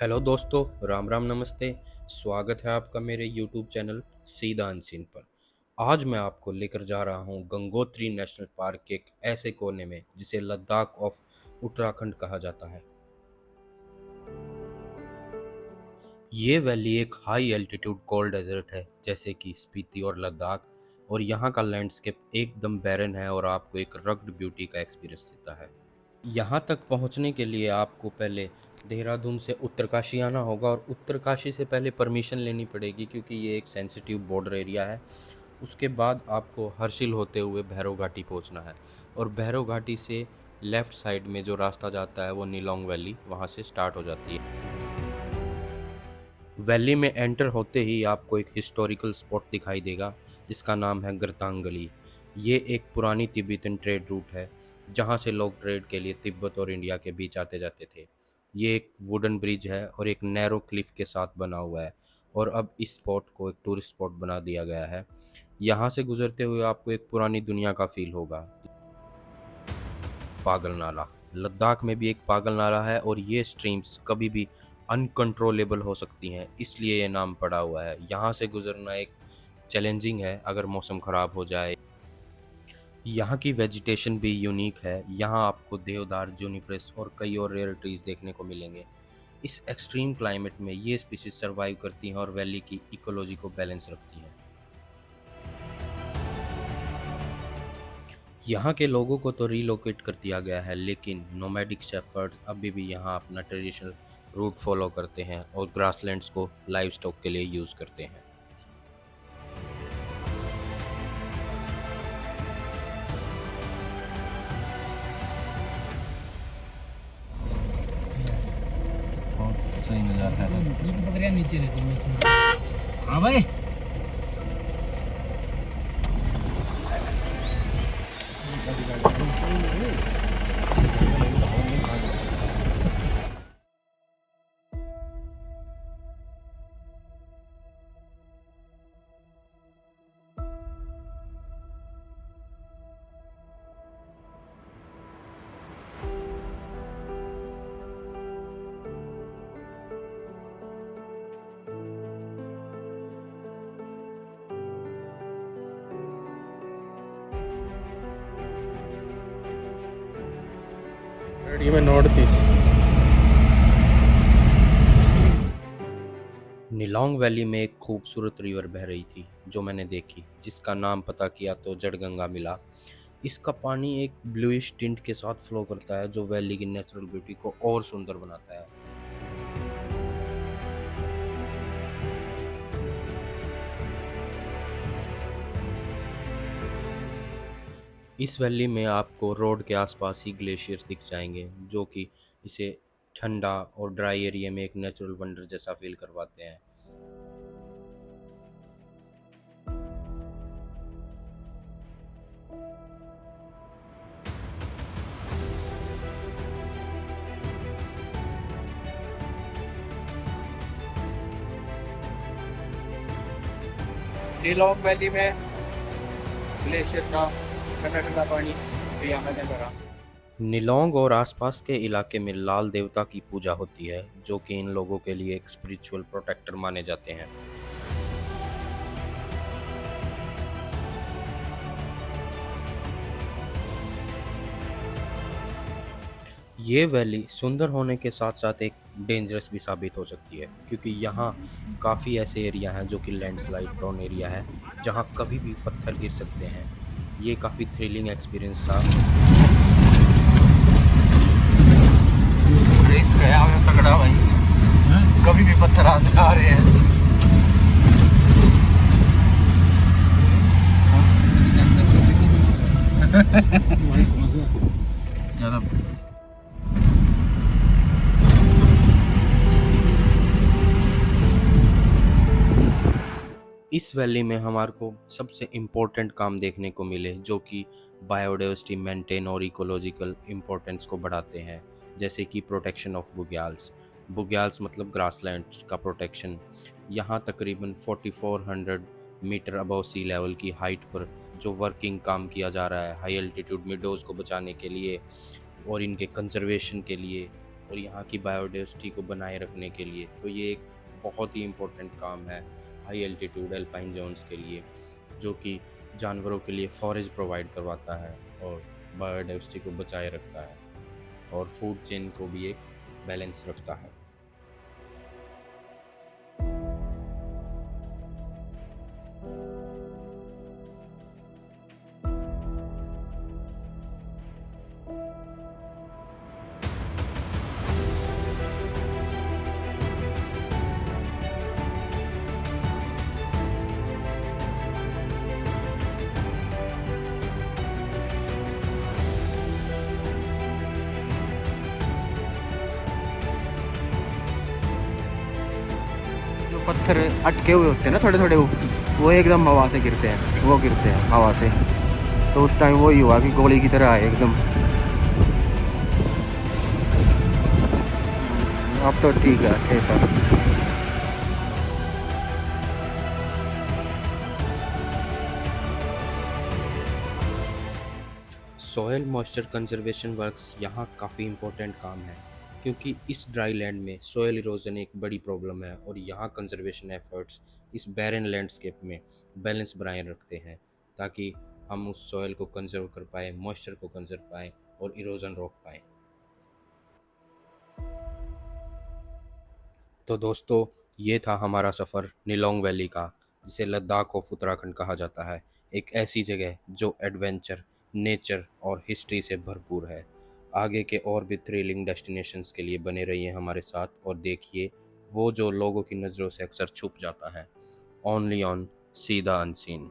Hello दोस्तों, राम राम नमस्ते। स्वागत है आपका मेरे यूट्यूब चैनल सीधा अनसीन पर। आज मैं आपको लेकर जा रहा हूँ गंगोत्री नेशनल पार्क के एक ऐसे कोने में जिसे लद्दाख ऑफ उत्तराखंड कहा जाता है। ये वैली एक हाई एल्टीट्यूड कोल्ड डेजर्ट है जैसे कि स्पीति और लद्दाख, और यहाँ का लैंडस्केप एकदम बैरन है और आपको एक रग्ड ब्यूटी का एक्सपीरियंस देता है। यहाँ तक पहुँचने के लिए आपको पहले देहरादून से उत्तरकाशी आना होगा, और उत्तरकाशी से पहले परमिशन लेनी पड़ेगी क्योंकि ये एक सेंसिटिव बॉर्डर एरिया है। उसके बाद आपको हर्षिल होते हुए भैरव घाटी पहुँचना है, और भैरव घाटी से लेफ़्ट साइड में जो रास्ता जाता है वो नीलोंग वैली वहाँ से स्टार्ट हो जाती है। वैली में एंटर होते ही आपको एक हिस्टोरिकल स्पॉट दिखाई देगा जिसका नाम है गर्तांगली। ये एक पुरानी तिब्बतन ट्रेड रूट है जहाँ से लोग ट्रेड के लिए तिब्बत और इंडिया के बीच आते जाते थे। ये एक वुडन ब्रिज है और एक नैरो क्लिफ के साथ बना हुआ है, और अब इस स्पॉट को एक टूरिस्ट स्पॉट बना दिया गया है। यहाँ से गुजरते हुए आपको एक पुरानी दुनिया का फील होगा। पागल नाला, लद्दाख में भी एक पागल नाला है और ये स्ट्रीम्स कभी भी अनकंट्रोलेबल हो सकती हैं, इसलिए ये नाम पड़ा हुआ है। यहाँ से गुजरना एक चैलेंजिंग है अगर मौसम ख़राब हो जाए। यहाँ की वेजिटेशन भी यूनिक है। यहाँ आपको देवदार, जूनिपर्स और कई और रेयर ट्रीज देखने को मिलेंगे। इस एक्सट्रीम क्लाइमेट में ये स्पीशीज सर्वाइव करती हैं और वैली की इकोलॉजी को बैलेंस रखती हैं। यहाँ के लोगों को तो रीलोकेट कर दिया गया है, लेकिन नोमैडिक शेफर्ड अभी भी यहाँ अपना ट्रेडिशनल रूट फॉलो करते हैं और ग्रासलैंड्स को लाइव स्टॉक के लिए यूज़ करते हैं। बहुत सही नज़ारा है। बकरियां नीचे रहती हैं। हाँ भाई। ये मैं नॉर्थ ईस्ट निलोंग वैली में एक खूबसूरत रिवर बह रही थी जो मैंने देखी, जिसका नाम पता किया तो जड़गंगा मिला। इसका पानी एक ब्लूइश टिंट के साथ फ्लो करता है जो वैली की नेचुरल ब्यूटी को और सुंदर बनाता है। इस वैली में आपको रोड के आसपास ही ग्लेशियर्स दिख जाएंगे जो कि इसे ठंडा और ड्राई एरिया में एक नेचुरल वंडर जैसा फील करवाते हैं। नीलोंग वैली में ग्लेशियर का ठंडा ठंडा पानी पिया मैंने करा। निलोंग और आसपास के इलाके में लाल देवता की पूजा होती है जो कि इन लोगों के लिए एक स्पिरिचुअल प्रोटेक्टर माने जाते हैं। ये वैली सुंदर होने के साथ साथ एक डेंजरस भी साबित हो सकती है क्योंकि यहाँ काफ़ी ऐसे एरिया हैं जो कि लैंडस्लाइड प्रोन एरिया है जहाँ कभी भी पत्थर गिर सकते हैं। ये काफ़ी थ्रिलिंग एक्सपीरियंस था। रिस्क है हमें तगड़ा भाई। कभी भी पत्थर आ रहे हैं। ज़्यादा इस वैली में हमारे को सबसे इम्पोर्टेंट काम देखने को मिले जो कि बायोडाइवर्सिटी मेंटेन और इकोलॉजिकल इम्पोर्टेंस को बढ़ाते हैं, जैसे कि प्रोटेक्शन ऑफ बुग्याल्स। बुग्याल्स मतलब ग्रासलैंड का प्रोटेक्शन। यहाँ तकरीबन 4400 मीटर अबव सी लेवल की हाइट पर जो वर्किंग काम किया जा रहा है हाई एल्टीट्यूड मिडोज़ को बचाने के लिए और इनके कंजर्वेशन के लिए, और यहाँ की बायोडाइवर्सिटी को बनाए रखने के लिए। तो ये एक बहुत ही इम्पोर्टेंट काम है हाई एल्टीट्यूड एल्पाइन जोन्स के लिए, जो कि जानवरों के लिए फॉरेस्ट प्रोवाइड करवाता है और बायोडाइवर्सिटी को बचाए रखता है और फूड चेन को भी एक बैलेंस रखता है। जो पत्थर अटके हुए होते हैं ना थोड़े थोड़े, वो एकदम हवा से गिरते हैं, वो गिरते हैं हवा से। तो उस टाइम वही हुआ कि गोली की तरह आए एकदम। अब तो ठीक है, सेफ है। सॉयल मॉइस्चर कंजर्वेशन वर्क्स यहाँ काफ़ी इम्पोर्टेंट काम है, क्योंकि इस ड्राई लैंड में सॉयल इरोजन एक बड़ी प्रॉब्लम है और यहाँ कंजर्वेशन एफर्ट्स इस बैरन लैंडस्केप में बैलेंस बनाए रखते हैं, ताकि हम उस सॉयल को कंजर्व कर पाए, मॉइस्चर को कंजर्व पाए और इरोजन रोक पाए। तो दोस्तों, ये था हमारा सफ़र निलोंग वैली का, जिसे लद्दाख ऑफ उत्तराखंड कहा जाता है। एक ऐसी जगह जो एडवेंचर, नेचर और हिस्ट्री से भरपूर है। आगे के और भी थ्रिलिंग डेस्टिनेशंस के लिए बने रहिए हमारे साथ और देखिए वो जो लोगों की नज़रों से अक्सर छुप जाता है। Only on see the unseen.